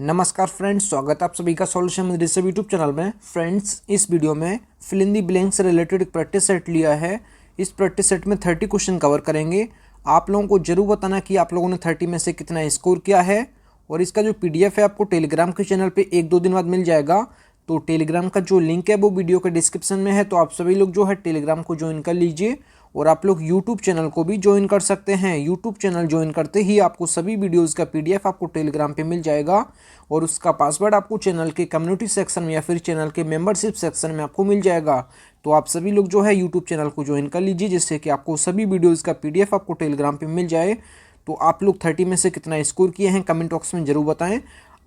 नमस्कार फ्रेंड्स, स्वागत है आप सभी का solution with Rishabh YouTube channel में। फ्रेंड्स, इस वीडियो में फिल इन दी ब्लैंक से रिलेटेड एक प्रैक्टिस सेट लिया है। इस प्रैक्टिस सेट में 30 क्वेश्चन कवर करेंगे। आप लोगों को जरूर बताना कि आप लोगों ने 30 में से कितना स्कोर किया है। और इसका जो PDF है आपको टेलीग्राम के चैनल पर 1-2 दिन बाद मिल जाएगा। तो टेलीग्राम का जो लिंक है वो वीडियो के डिस्क्रिप्शन में है, तो आप सभी लोग जो है टेलीग्राम को ज्वाइन कर लीजिए। और आप लोग यूट्यूब चैनल को भी ज्वाइन कर सकते हैं। यूट्यूब चैनल ज्वाइन करते ही आपको सभी वीडियोस का PDF आपको टेलीग्राम पे मिल जाएगा और उसका पासवर्ड आपको चैनल के कम्युनिटी सेक्शन में या फिर चैनल के मेंबरशिप सेक्शन में आपको मिल जाएगा। तो आप सभी लोग जो है यूट्यूब चैनल को ज्वाइन कर लीजिए, जिससे कि आपको सभी वीडियोज़ का PDF आपको टेलीग्राम पर मिल जाए। तो आप लोग 30 में से कितना स्कोर किए हैं कमेंट बॉक्स में ज़रूर बताएं।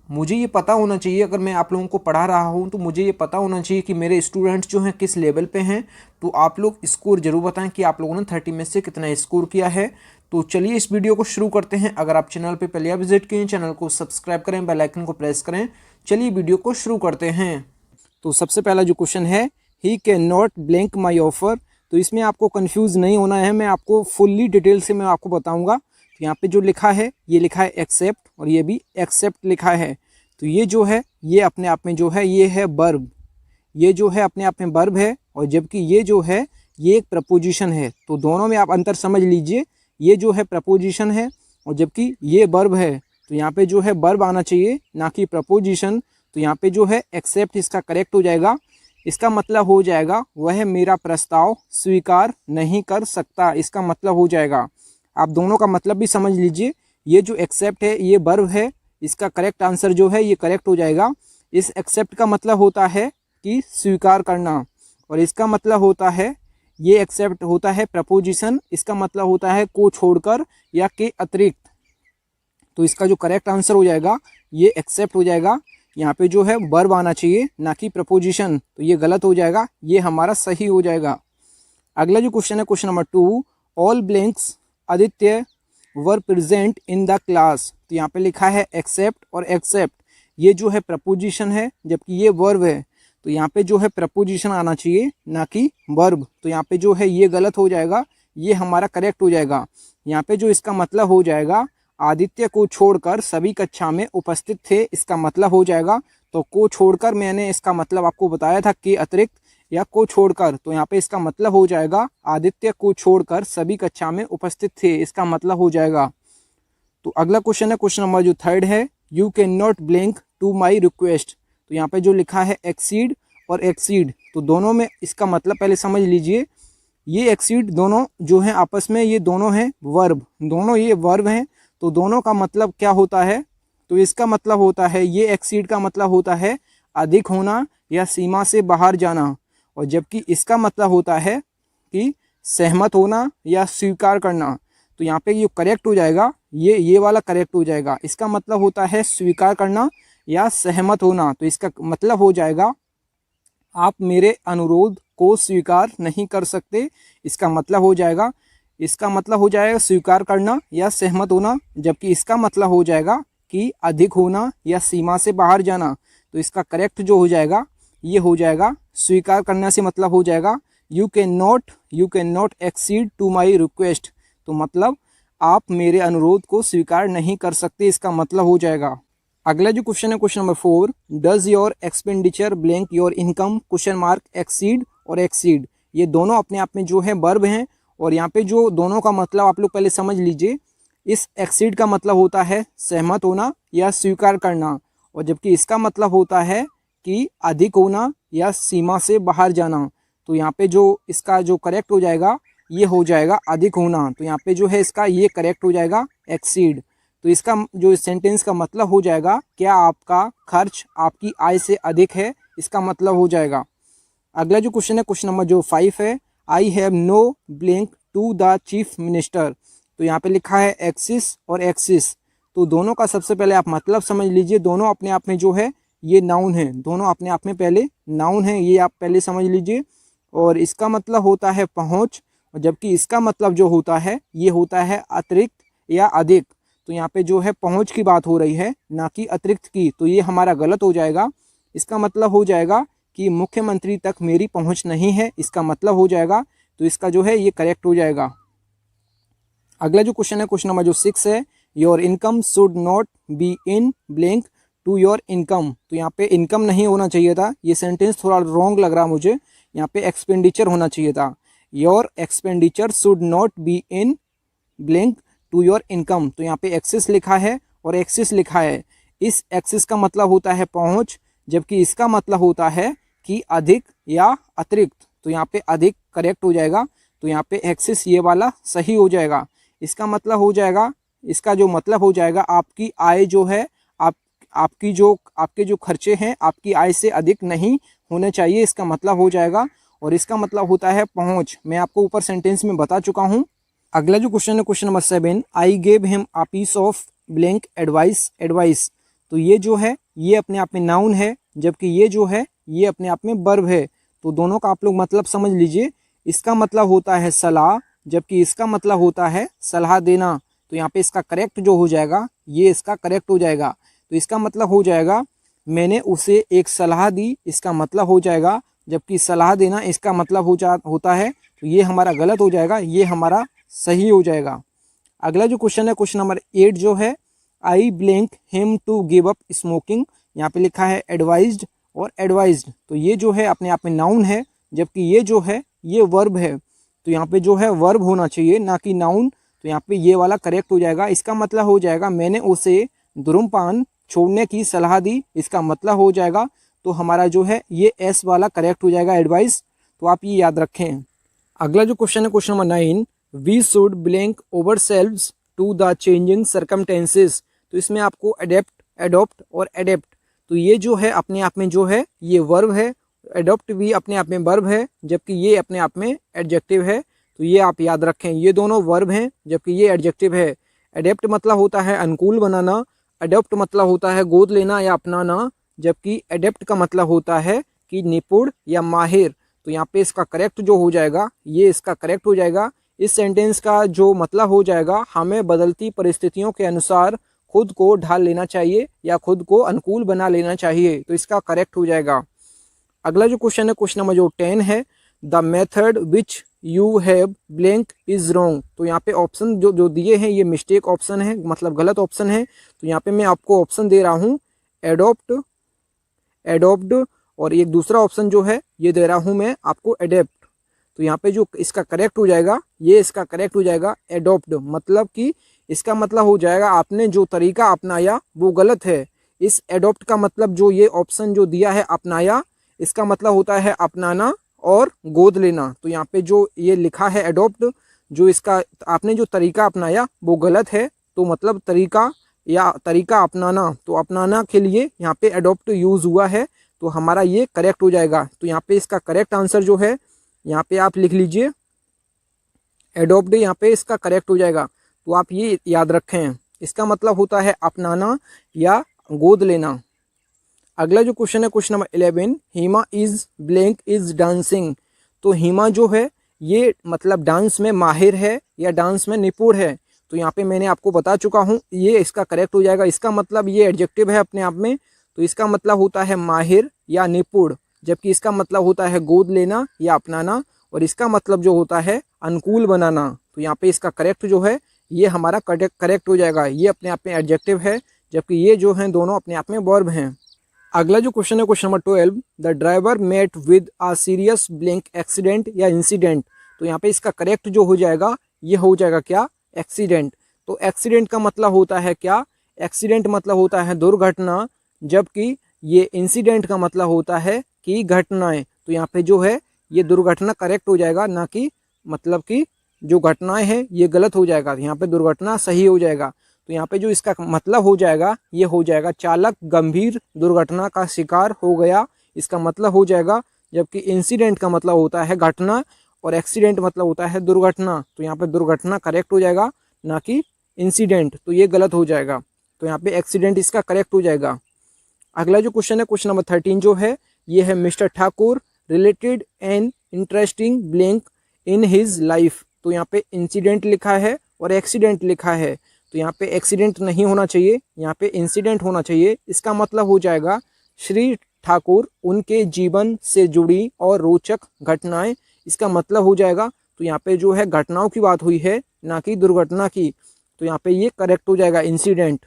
मुझे ये पता होना चाहिए, अगर मैं आप लोगों को पढ़ा रहा हूँ तो मुझे ये पता होना चाहिए कि मेरे स्टूडेंट्स जो हैं किस लेवल पे हैं। तो आप लोग स्कोर जरूर बताएं कि आप लोगों ने 30 में से कितना स्कोर किया है। तो चलिए इस वीडियो को शुरू करते हैं। अगर आप चैनल पे पहले विजिट किए, चैनल को सब्सक्राइब करें, बेल आइकन को प्रेस करें। चलिए वीडियो को शुरू करते हैं। तो सबसे पहला जो क्वेश्चन है, ही can not blank my offer. तो इसमें आपको कन्फ्यूज़ नहीं होना है, मैं आपको फुल्ली डिटेल से मैं आपको बताऊँगा। तो यहाँ पे जो लिखा है, ये लिखा है एक्सेप्ट और ये भी एक्सेप्ट लिखा है। तो ये जो है ये अपने आप में जो है ये है वर्ब, ये जो है अपने आप में वर्ब है। और जबकि ये जो है ये एक प्रपोजिशन है। तो दोनों में आप अंतर समझ लीजिए, ये जो है प्रपोजिशन है और जबकि ये वर्ब है। तो यहाँ पे जो है वर्ब आना चाहिए, ना कि प्रपोजिशन। तो यहाँ पे जो है एक्सेप्ट इसका करेक्ट हो जाएगा। इसका मतलब हो जाएगा वह मेरा प्रस्ताव स्वीकार नहीं कर सकता, इसका मतलब हो जाएगा। आप दोनों का मतलब भी समझ लीजिए। ये जो एक्सेप्ट है ये वर्ब है, इसका करेक्ट आंसर जो है ये करेक्ट हो जाएगा। इस एक्सेप्ट का मतलब होता है कि स्वीकार करना, और इसका मतलब होता है, ये एक्सेप्ट होता है प्रपोजिशन, इसका मतलब होता है को छोड़कर या के अतिरिक्त। तो इसका जो करेक्ट आंसर हो जाएगा ये एक्सेप्ट हो जाएगा। यहाँ पे जो है वर्ब आना चाहिए, ना कि प्रपोजिशन। तो ये गलत हो जाएगा, ये हमारा सही हो जाएगा। अगला जो क्वेश्चन है question number 2, all blanks Aditya were present in the class. तो यहाँ पे लिखा है एक्सेप्ट और एक्सेप्ट, ये जो है प्रपोजिशन है जबकि ये वर्ब है। तो यहाँ पे जो है प्रपोजिशन आना चाहिए, ना कि वर्ब। तो यहाँ पे जो है ये गलत हो जाएगा, ये हमारा करेक्ट हो जाएगा। यहाँ पे जो इसका मतलब हो जाएगा, आदित्य को छोड़कर सभी कक्षा में उपस्थित थे, इसका मतलब हो जाएगा। तो को छोड़कर मैंने इसका मतलब आपको बताया था कि अतिरिक्त या को छोड़कर। तो यहाँ पे इसका मतलब हो जाएगा आदित्य को छोड़कर सभी कक्षा में उपस्थित थे, इसका मतलब हो जाएगा। तो अगला क्वेश्चन है क्वेश्चन नंबर जो 3 है, you can not blank to my request. तो यहाँ पे जो लिखा है एक्सीड और एक्सीड, तो दोनों में इसका मतलब पहले समझ लीजिए। ये एक्सीड दोनों जो हैं आपस में, ये दोनों हैं वर्ब, दोनों ये वर्ब हैं। तो दोनों का मतलब क्या होता है, तो इसका मतलब होता है, ये एक्सीड का मतलब होता है अधिक होना या सीमा से बाहर जाना, और जबकि इसका मतलब होता है कि सहमत होना या स्वीकार करना। तो यहाँ पे ये करेक्ट हो जाएगा, ये वाला करेक्ट हो जाएगा। इसका मतलब होता है स्वीकार करना या सहमत होना। तो इसका मतलब हो जाएगा आप मेरे अनुरोध को स्वीकार नहीं कर सकते, इसका मतलब हो जाएगा, इसका मतलब हो जाएगा स्वीकार करना या सहमत होना। जबकि इसका मतलब हो जाएगा कि अधिक होना या सीमा से बाहर जाना। तो इसका करेक्ट जो हो जाएगा ये हो जाएगा स्वीकार करने से मतलब हो जाएगा you can not exceed to my request. तो मतलब आप मेरे अनुरोध को स्वीकार नहीं कर सकते, इसका मतलब हो जाएगा। अगला जो क्वेश्चन है question number 4, does your expenditure blank your income question mark exceed और एक्सीड। ये दोनों अपने आप में जो है वर्ब हैं, और यहाँ पे जो दोनों का मतलब आप लोग पहले समझ लीजिए। इस एक्सीड का मतलब होता है सहमत होना या स्वीकार करना, और जबकि इसका मतलब होता है कि अधिक होना या सीमा से बाहर जाना। तो यहाँ पे जो इसका जो करेक्ट हो जाएगा ये हो जाएगा अधिक होना। तो यहाँ पे जो है इसका ये करेक्ट हो जाएगा एक्सीड। तो इसका जो सेंटेंस का मतलब हो जाएगा, क्या आपका खर्च आपकी आय से अधिक है, इसका मतलब हो जाएगा। अगला जो क्वेश्चन है क्वेश्चन नंबर जो 5 है, I have no blank to the chief minister. तो यहाँ पे लिखा है एक्सिस और एक्सिस। तो दोनों का सबसे पहले आप मतलब समझ लीजिए। दोनों अपने आप में जो है ये नाउन है, दोनों अपने आप में पहले नाउन है, ये आप पहले समझ लीजिए। और इसका मतलब होता है पहुँच, और जबकि इसका मतलब जो होता है ये होता है अतिरिक्त या अधिक। तो यहाँ पे जो है पहुँच की बात हो रही है, ना कि अतिरिक्त की। तो ये हमारा गलत हो जाएगा। इसका मतलब हो जाएगा कि मुख्यमंत्री तक मेरी पहुँच नहीं है, इसका मतलब हो जाएगा। तो इसका जो है ये करेक्ट हो जाएगा। अगला जो क्वेश्चन है क्वेश्चन नंबर जो 6 है, your income should not be in blank to your income, तो यहाँ पे इनकम नहीं होना चाहिए था, ये सेंटेंस थोड़ा रॉन्ग लग रहा मुझे, यहाँ पे एक्सपेंडिचर होना चाहिए था। Your expenditure should not be in blank to your income, तो यहाँ पे एक्सेस लिखा है और एक्सिस लिखा है। इस एक्सिस का मतलब होता है पहुंच, जबकि इसका मतलब होता है कि अधिक या अतिरिक्त, तो यहाँ पे अधिक करेक्ट हो जाएगा। तो यहाँ पे एक्सिस ये वाला सही हो जाएगा। इसका मतलब हो जाएगा, इसका जो मतलब हो जाएगा आपकी आय जो है, आपके जो खर्चे हैं आपकी आय से अधिक नहीं होने चाहिए, इसका मतलब हो जाएगा। और इसका मतलब होता है पहुंच, मैं आपको ऊपर सेंटेंस में बता चुका हूं। अगला जो क्वेश्चन है question number 7, I gave him a piece of blank advice. तो ये जो है ये अपने आप में नाउन है, जबकि ये जो है ये अपने आप में वर्ब है। तो दोनों का आप लोग मतलब समझ लीजिए। इसका मतलब होता है सलाह, जबकि इसका मतलब होता है सलाह देना। तो यहाँ पे इसका करेक्ट जो हो जाएगा ये इसका करेक्ट हो जाएगा। तो इसका मतलब हो जाएगा मैंने उसे एक सलाह दी, इसका मतलब हो जाएगा, जबकि सलाह देना इसका मतलब होता है। तो ये हमारा गलत हो जाएगा, ये हमारा सही हो जाएगा। अगला जो क्वेश्चन है क्वेश्चन नंबर 8 जो है, I blank him to give up smoking. यहाँ पे लिखा है एडवाइज्ड और एडवाइज्ड, तो ये जो है अपने आप में नाउन है, जबकि ये जो है ये वर्ब है। तो यहाँ पे जो है वर्ब होना चाहिए ना कि नाउन। तो यहाँ पे ये वाला करेक्ट हो जाएगा। इसका मतलब हो जाएगा मैंने उसे धूम्रपान छोड़ने की सलाह दी, इसका मतलब हो जाएगा। तो हमारा जो है ये एस वाला करेक्ट हो जाएगा, एडवाइस। तो आप ये याद रखें। अगला जो क्वेश्चन है question number 9, we should blank ourselves to the changing circumstances. तो इसमें आपको अडॉप्ट और एडेप्ट, तो ये जो है अपने आप में जो है ये वर्ब है, एडॉप्ट भी अपने आप में वर्ब है, जबकि ये अपने आप में एडजेक्टिव है। तो ये आप याद रखें, ये दोनों वर्ब हैं जबकि ये एडजेक्टिव है। एडेप्ट मतलब होता है अनुकूल बनाना, अडॉप्ट मतलब होता है गोद लेना या अपनाना, जबकि एडेप्ट का मतलब होता है कि निपुण या माहिर। तो यहाँ पे इसका करेक्ट जो हो जाएगा ये इसका करेक्ट हो जाएगा। इस सेंटेंस का जो मतलब हो जाएगा हमें बदलती परिस्थितियों के अनुसार खुद को ढाल लेना चाहिए या खुद को अनुकूल बना लेना चाहिए। तो इसका करेक्ट हो जाएगा। अगला जो क्वेश्चन है क्वेश्चन नंबर जो 10 है, the method which you have blank is wrong. तो यहाँ पे ऑप्शन जो दिए हैं ये मिस्टेक ऑप्शन है, मतलब गलत ऑप्शन है। तो यहाँ पे मैं आपको ऑप्शन दे रहा हूँ एडॉप्ट और एक दूसरा ऑप्शन जो है ये दे रहा हूँ मैं आपको एडेप्ट। तो यहाँ पे जो इसका करेक्ट हो जाएगा ये इसका करेक्ट हो जाएगा एडॉप्ट, मतलब कि इसका मतलब हो जाएगा आपने जो तरीका अपनाया वो गलत है। इस एडॉप्ट का मतलब जो ये ऑप्शन जो दिया है अपनाया, इसका मतलब होता है अपनाना और गोद लेना। तो यहाँ पे जो ये लिखा है एडॉप्ट, जो इसका आपने जो तरीका अपनाया वो गलत है। तो मतलब तरीका अपनाना, तो अपनाना के लिए यहाँ पे एडॉप्ट यूज हुआ है। तो हमारा ये करेक्ट हो जाएगा। तो यहाँ पे इसका करेक्ट आंसर जो है यहाँ पे आप लिख लीजिए एडॉप्ट, यहाँ पे इसका करेक्ट हो जाएगा। तो आप ये याद रखें, इसका मतलब होता है अपनाना या गोद लेना। अगला जो क्वेश्चन है question number 11, Hima is blank is dancing. तो हिमा जो है ये मतलब डांस में माहिर है या डांस में निपुण है। तो यहाँ पे मैंने आपको बता चुका हूँ ये इसका करेक्ट हो जाएगा। इसका मतलब ये एडजेक्टिव है अपने आप में, तो इसका मतलब होता है माहिर या निपुण, जबकि इसका मतलब होता है गोद लेना या अपनाना, और इसका मतलब जो होता है अनुकूल बनाना। तो यहाँ पे इसका करेक्ट जो है ये हमारा करेक्ट हो जाएगा। ये अपने आप में एडजेक्टिव है, जबकि ये जो हैं दोनों अपने आप में वर्ब हैं। अगला जो क्वेश्चन है question number 12, the driver met with a serious blank accident या इंसिडेंट। तो यहाँ पे इसका करेक्ट जो हो जाएगा ये हो जाएगा क्या, एक्सीडेंट। तो एक्सीडेंट का मतलब होता है क्या, एक्सीडेंट मतलब होता है दुर्घटना, जबकि ये इंसिडेंट का मतलब होता है कि घटनाएं। तो यहाँ पे जो है ये दुर्घटना करेक्ट हो जाएगा, ना कि मतलब कि जो घटनाएं हैं ये गलत हो जाएगा। यहाँ पे दुर्घटना सही हो जाएगा। तो यहाँ पे जो इसका मतलब हो जाएगा ये हो जाएगा चालक गंभीर दुर्घटना का शिकार हो गया, इसका मतलब हो जाएगा। जबकि इंसिडेंट का मतलब होता है घटना और एक्सीडेंट मतलब होता है दुर्घटना। तो यहाँ पे दुर्घटना करेक्ट हो जाएगा, ना कि इंसिडेंट। तो ये गलत हो जाएगा। तो यहाँ पे एक्सीडेंट इसका करेक्ट हो जाएगा। अगला जो क्वेश्चन है क्वेश्चन नंबर 13 जो है ये है, mister Thakur related an interesting blank in his life. तो यहाँ पे इंसिडेंट लिखा है और एक्सीडेंट लिखा है। तो यहाँ पे एक्सीडेंट नहीं होना चाहिए, यहाँ पे इंसिडेंट होना चाहिए। इसका मतलब हो जाएगा श्री ठाकुर उनके जीवन से जुड़ी और रोचक घटनाएं, इसका मतलब हो जाएगा। तो यहाँ पे जो है घटनाओं की बात हुई है, ना कि दुर्घटना की। तो यहाँ पे ये करेक्ट हो जाएगा इंसिडेंट।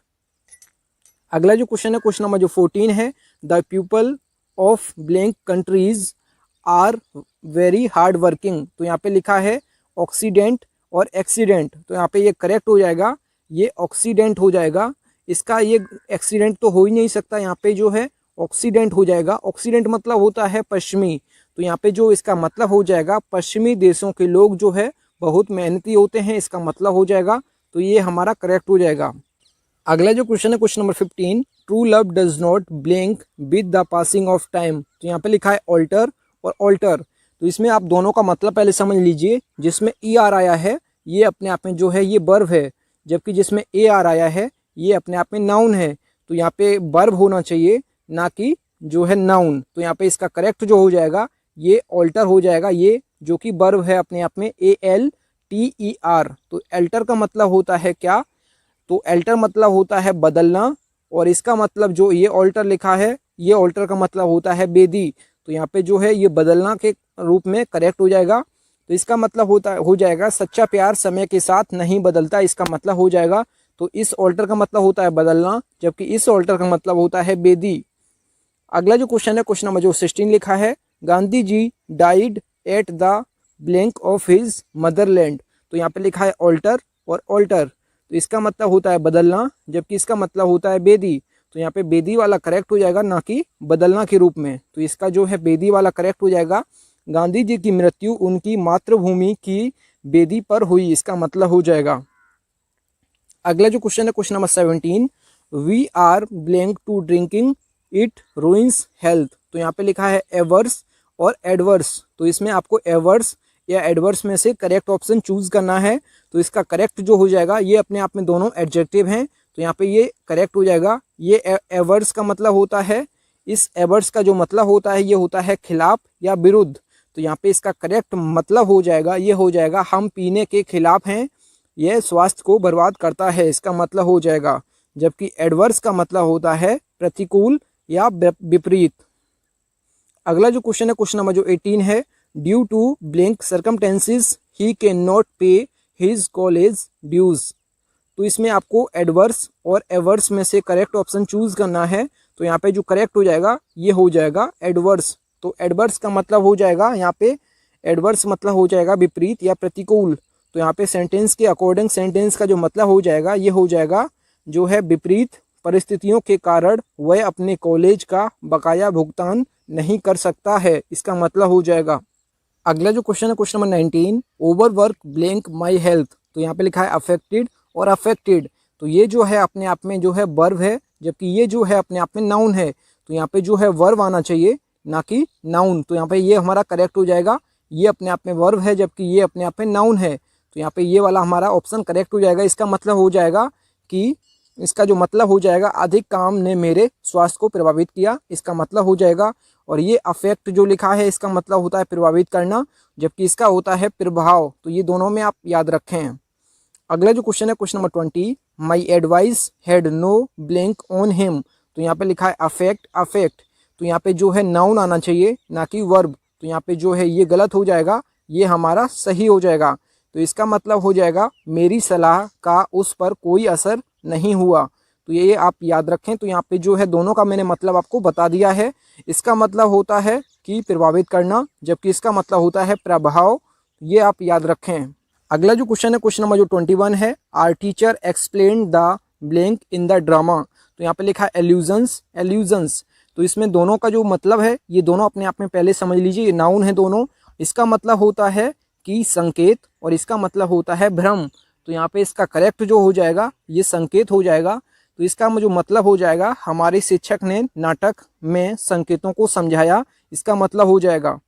अगला जो क्वेश्चन है क्वेश्चन नंबर जो 14 है, the people of blank countries are very hard working. तो यहाँ पे लिखा है ऑक्सीडेंट और एक्सीडेंट, तो यहाँ पे ये करेक्ट हो जाएगा, ये ऑक्सीडेंट हो जाएगा। इसका ये एक्सीडेंट तो हो ही नहीं सकता, यहाँ पे जो है ऑक्सीडेंट हो जाएगा। ऑक्सीडेंट मतलब होता है पश्चिमी, तो यहाँ पे जो इसका मतलब हो जाएगा पश्चिमी देशों के लोग जो है बहुत मेहनती होते हैं, इसका मतलब हो जाएगा, तो ये हमारा करेक्ट हो जाएगा। अगला जो क्वेश्चन है question number 15, true love does not blink with the passing of time. तो यहाँ पे लिखा है ऑल्टर और ऑल्टर, तो इसमें आप दोनों का मतलब पहले समझ लीजिए। जिसमें ई आर आया है ये अपने आप में जो है ये वर्ब है, जबकि जिसमें ए आर आया है ये अपने आप में नाउन है। तो यहाँ पे वर्ब होना चाहिए ना कि जो है नाउन, तो यहाँ पे इसका करेक्ट जो हो जाएगा ये ऑल्टर हो जाएगा, ये जो कि वर्ब है अपने आप में ALTER। तो एल्टर का मतलब होता है क्या, तो एल्टर मतलब होता है बदलना, और इसका मतलब जो ये ऑल्टर लिखा है ये ऑल्टर का मतलब होता है बेदी। तो यहाँ पे जो है ये बदलना के रूप में करेक्ट हो जाएगा। तो इसका मतलब हो जाएगा सच्चा प्यार समय के साथ नहीं बदलता, इसका मतलब हो जाएगा। तो इस ऑल्टर का मतलब होता है बदलना, जबकि इस ऑल्टर का मतलब होता है बेदी। अगला जो क्वेश्चन है क्वेश्चन नंबर जो 16 लिखा है, Gandhi ji died at the blank of his motherland. तो यहाँ पे लिखा है ऑल्टर और ऑल्टर, तो इसका मतलब होता है बदलना, जबकि इसका मतलब होता है बेदी। तो यहाँ पे बेदी वाला करेक्ट हो जाएगा, ना कि बदलना के रूप में। तो इसका जो है बेदी वाला करेक्ट हो जाएगा। गांधी जी की मृत्यु उनकी मातृभूमि की बेदी पर हुई, इसका मतलब हो जाएगा। अगला जो क्वेश्चन है question number 17, we are blank to drinking it ruins health. तो यहाँ पे लिखा है एवर्स और एडवर्स, तो इसमें आपको एवर्स या एडवर्स में से करेक्ट ऑप्शन चूज करना है। तो इसका करेक्ट जो हो जाएगा, ये अपने आप में दोनों एडजेक्टिव हैं, तो यहाँ पे ये करेक्ट हो जाएगा। ये एवर्स का मतलब होता है, इस एवर्स का जो मतलब होता है ये होता है खिलाफ या विरुद्ध। तो यहाँ पे इसका करेक्ट मतलब हो जाएगा, ये हो जाएगा हम पीने के खिलाफ हैं, यह स्वास्थ्य को बर्बाद करता है, इसका मतलब हो जाएगा। जबकि एडवर्स का मतलब होता है प्रतिकूल या विपरीत। अगला जो क्वेश्चन है क्वेश्चन नंबर जो 18 है, due to blank circumstances he can not pay his college dues. तो इसमें आपको एडवर्स और एवर्स में से करेक्ट ऑप्शन चूज करना है। तो यहाँ पे जो करेक्ट हो जाएगा ये हो जाएगा एडवर्स। तो एडवर्स का मतलब हो जाएगा यहाँ पे, एडवर्स मतलब हो जाएगा विपरीत या प्रतिकूल। तो यहाँ पे सेंटेंस के अकॉर्डिंग सेंटेंस का जो मतलब हो जाएगा ये हो जाएगा जो है विपरीत परिस्थितियों के कारण वह अपने कॉलेज का बकाया भुगतान नहीं कर सकता है, इसका मतलब हो जाएगा। अगला जो क्वेश्चन है question number 19, overwork blank my health. तो यहाँ पे लिखा है अफेक्टेड और अफेक्टेड, तो ये जो है अपने आप में जो है वर्ब है, जबकि ये जो है अपने आप में नाउन है। तो यहाँ पे जो है वर्ब आना चाहिए ना कि नाउन। तो यहाँ पे ये हमारा करेक्ट हो जाएगा, ये अपने आप में वर्ब है जबकि ये अपने आप में नाउन है। तो यहाँ पे ये वाला हमारा ऑप्शन करेक्ट हो जाएगा। इसका मतलब हो जाएगा कि इसका जो मतलब हो जाएगा अधिक काम ने मेरे स्वास्थ्य को प्रभावित किया, इसका मतलब हो जाएगा। और ये अफेक्ट जो लिखा है इसका मतलब होता है प्रभावित करना, जबकि इसका होता है प्रभाव। तो ये दोनों में आप याद रखें। अगला जो क्वेश्चन है question number 20, my advice had no blank on him. तो यहाँ पे लिखा है अफेक्ट अफेक्ट, तो यहाँ पे जो है नाउन आना चाहिए ना कि वर्ब। तो यहाँ पे जो है ये गलत हो जाएगा, ये हमारा सही हो जाएगा। तो इसका मतलब हो जाएगा मेरी सलाह का उस पर कोई असर नहीं हुआ। तो ये आप याद रखें। तो यहाँ पे जो है दोनों का मैंने मतलब आपको बता दिया है। इसका मतलब होता है कि प्रभावित करना, जबकि इसका मतलब होता है प्रभाव, ये आप याद रखें। अगला जो क्वेश्चन है क्वेश्चन नंबर जो 21 है, our teacher explain the blank in the drama. तो यहाँ पे लिखा है एल्यूजन्स एल्यूजन्स, तो इसमें दोनों का जो मतलब है ये दोनों अपने आप में पहले समझ लीजिए, ये नाउन है दोनों। इसका मतलब होता है कि संकेत और इसका मतलब होता है भ्रम। तो यहाँ पे इसका करेक्ट जो हो जाएगा ये संकेत हो जाएगा। तो इसका जो मतलब हो जाएगा हमारे शिक्षक ने नाटक में संकेतों को समझाया, इसका मतलब हो जाएगा।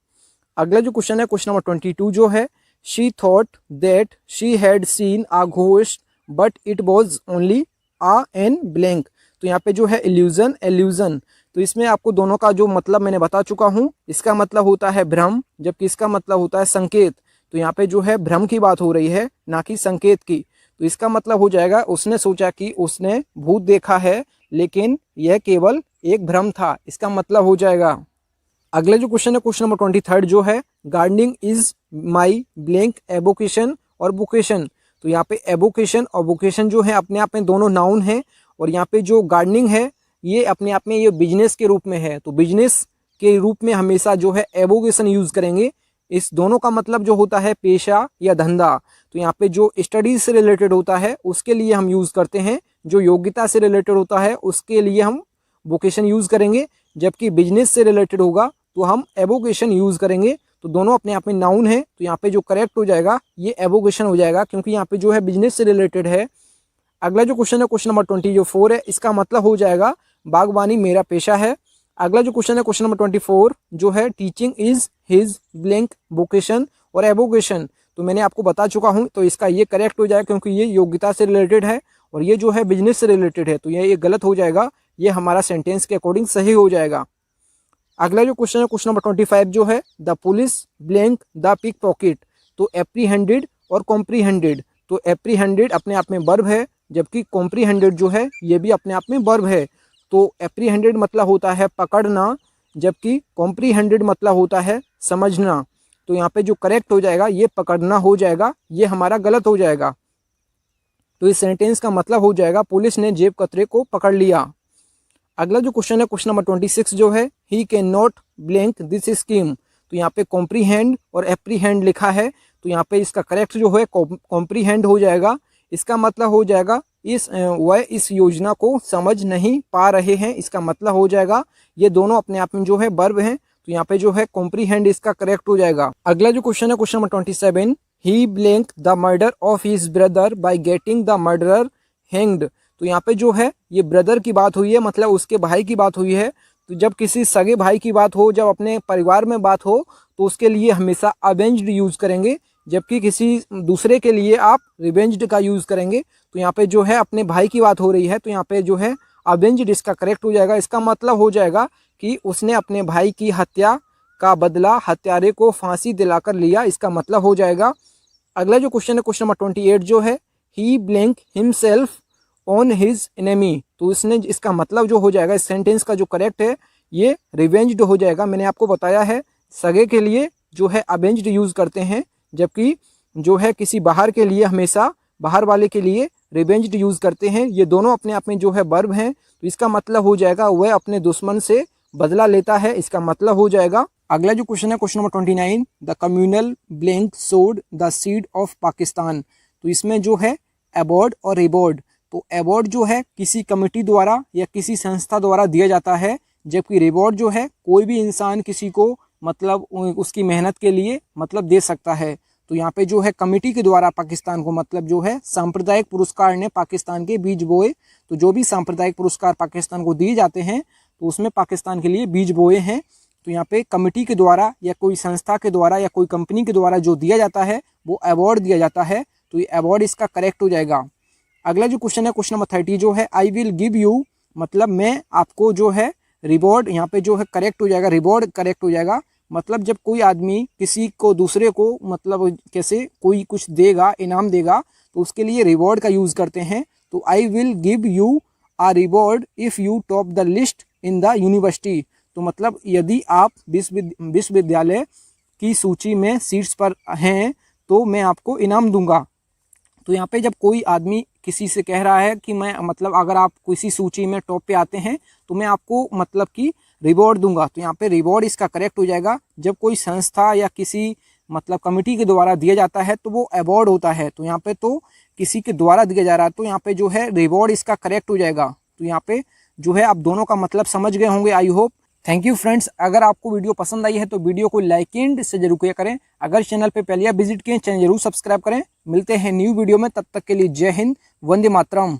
अगला जो क्वेश्चन है क्वेश्चन नंबर 22 जो है, she thought that she had seen a ghost but it was only a N blank. तो यहाँ पे जो है इल्यूजन एल्यूजन, तो इसमें आपको दोनों का जो मतलब मैंने बता चुका हूँ। इसका मतलब होता है भ्रम, जबकि इसका मतलब होता है संकेत। तो यहाँ पे जो है भ्रम की बात हो रही है ना कि संकेत की। तो इसका मतलब हो जाएगा उसने सोचा कि उसने भूत देखा है, लेकिन यह केवल एक भ्रम था, इसका मतलब हो जाएगा। अगला जो क्वेश्चन है क्वेश्चन नंबर 23 जो है, gardening is my blank avocation और वोकेशन। तो यहाँ पे एवोकेशन और वोकेशन जो है अपने आप में दोनों नाउन है, और यहाँ पे जो गार्डनिंग है ये अपने आप में ये बिजनेस के रूप में है, तो बिजनेस के रूप में हमेशा जो है एवोकेशन यूज़ करेंगे। इस दोनों का मतलब जो होता है पेशा या धंधा, तो यहाँ पे जो स्टडीज से रिलेटेड होता है उसके लिए हम यूज़ करते हैं, जो योग्यता से रिलेटेड होता है उसके लिए हम वोकेशन यूज़ करेंगे, जबकि बिजनेस से रिलेटेड होगा तो हम एवोकेशन यूज़ करेंगे। तो दोनों अपने आप में नाउन है, तो यहाँ पे जो करेक्ट हो जाएगा ये एवोकेशन हो जाएगा, क्योंकि यहाँ पे जो है बिजनेस से रिलेटेड है। अगला जो क्वेश्चन है क्वेश्चन नंबर 24 है, इसका मतलब हो जाएगा बागवानी मेरा पेशा है। अगला जो क्वेश्चन है क्वेश्चन नंबर 24 जो है teaching is his blank vocation और एवोकेशन, तो मैंने आपको बता चुका हूँ, तो इसका ये करेक्ट हो जाएगा क्योंकि ये योग्यता से रिलेटेड है और ये जो है बिजनेस से रिलेटेड है, तो ये गलत हो जाएगा, ये हमारा सेंटेंस के अकॉर्डिंग सही हो जाएगा। अगला जो क्वेश्चन है क्वेश्चन नंबर 25 जो है the police blank the pickpocket, तो एप्रीहेंडेड और कॉम्प्रीहेंडेड, तो एप्रीहेंडेड अपने आप में वर्ब है, जबकि कॉम्प्रीहेंडेड जो है ये भी अपने आप में वर्ब है। तो एप्रीहेंडेड मतलब होता है पकड़ना, जबकि कॉम्प्रीहेंडेड मतलब होता है समझना, तो यहाँ पे जो करेक्ट हो जाएगा ये पकड़ना हो जाएगा, ये हमारा गलत हो जाएगा। तो इस सेंटेंस का मतलब हो जाएगा पुलिस ने जेब कतरे को पकड़ लिया। अगला जो क्वेश्चन है क्वेश्चन नंबर 26 जो है ही can not blank this scheme, तो यहाँ पे कॉम्प्रीहेंड और एप्रीहेंड लिखा है, तो यहाँ पे इसका करेक्ट जो है कॉम्प्रीहेंड हो जाएगा। इसका मतलब हो जाएगा वह इस योजना को समझ नहीं पा रहे हैं, इसका मतलब हो जाएगा ये दोनों अपने आप में जो है वर्ब हैं, तो यहाँ पे जो है कॉम्प्रीहेंड इसका करेक्ट हो जाएगा। अगला जो क्वेश्चन है question number 27 he blank the murder of his brother by getting the murderer hanged, तो यहाँ पे जो है ये ब्रदर की बात हुई है, मतलब उसके भाई की बात हुई है। तो जब किसी सगे भाई की बात हो, जब अपने परिवार में बात हो, तो उसके लिए हमेशा अवेंज्ड यूज़ करेंगे, जबकि किसी दूसरे के लिए आप रिवेंज्ड का यूज़ करेंगे। तो यहाँ पे जो है अपने भाई की बात हो रही है, तो यहाँ पे जो है अवेंज्ड इसका करेक्ट हो जाएगा। इसका मतलब हो जाएगा कि उसने अपने भाई की हत्या का बदला हत्यारे को फांसी दिलाकर लिया, इसका मतलब हो जाएगा। अगला जो क्वेश्चन है क्वेश्चन नंबर 28 जो है ही blank himself on his enemy, तो इसने इसका मतलब जो हो जाएगा इस सेंटेंस का जो करेक्ट है ये रिवेंज्ड हो जाएगा। मैंने आपको बताया है सगे के लिए जो है अवेंज्ड यूज़ करते हैं, जबकि जो है किसी बाहर के लिए हमेशा बाहर वाले के लिए रिवेंज्ड यूज़ करते हैं। ये दोनों अपने आप में जो है वर्ब हैं, तो इसका मतलब हो जाएगा वह अपने दुश्मन से बदला लेता है, इसका मतलब हो जाएगा। अगला जो क्वेश्चन है question number 29 the communal blank सोड द सीड ऑफ पाकिस्तान, तो इसमें जो है अवार्ड और रिवॉर्ड, तो अवार्ड जो है किसी कमेटी द्वारा या किसी संस्था द्वारा दिया जाता है, जबकि रिवॉर्ड जो है कोई भी इंसान किसी को मतलब उसकी मेहनत के लिए मतलब दे सकता है। तो यहाँ पे जो है कमेटी के द्वारा पाकिस्तान को मतलब जो है सांप्रदायिक पुरस्कार ने पाकिस्तान के बीज बोए, तो जो भी सांप्रदायिक पुरस्कार पाकिस्तान को दिए जाते हैं तो उसमें पाकिस्तान के लिए बीज बोए हैं। तो यहाँ पे कमेटी के द्वारा या कोई संस्था के द्वारा या कोई कंपनी के द्वारा जो दिया जाता है वो अवार्ड दिया जाता है, तो ये अवार्ड इसका करेक्ट हो जाएगा। अगला जो क्वेश्चन है क्वेश्चन नंबर 30 जो है आई विल गिव यू, मतलब मैं आपको जो है रिवॉर्ड, यहाँ पे जो है करेक्ट हो जाएगा, रिवॉर्ड करेक्ट हो जाएगा। मतलब जब कोई आदमी किसी को दूसरे को मतलब कैसे कोई कुछ देगा, इनाम देगा, तो उसके लिए रिवॉर्ड का यूज़ करते हैं। तो I will give you a reward if you top the list in the university, तो मतलब यदि आप विश्वविद्यालय की सूची में सीट्स पर हैं तो मैं आपको इनाम दूंगा। तो यहाँ पे जब कोई आदमी किसी से कह रहा है कि मैं मतलब अगर आप किसी सूची में टॉप पे आते हैं तो मैं आपको मतलब कि रिवॉर्ड दूंगा, तो यहाँ पे रिवॉर्ड इसका करेक्ट हो जाएगा। जब कोई संस्था या किसी मतलब कमेटी के द्वारा दिया जाता है तो वो अवार्ड होता है, तो यहाँ पे तो किसी के द्वारा दिया जा रहा है, तो यहाँ पे जो है रिवॉर्ड इसका करेक्ट हो जाएगा। तो यहाँ पे जो है आप दोनों का मतलब समझ गए होंगे, I hope. Thank you friends, अगर आपको वीडियो पसंद आई है तो वीडियो को लाइक एंड से जरूर किया करें। अगर चैनल पे पहले आप विजिट किए चैनल जरूर सब्सक्राइब करें। मिलते हैं न्यू वीडियो में, तब तक के लिए जय हिंद, वंदे मातरम।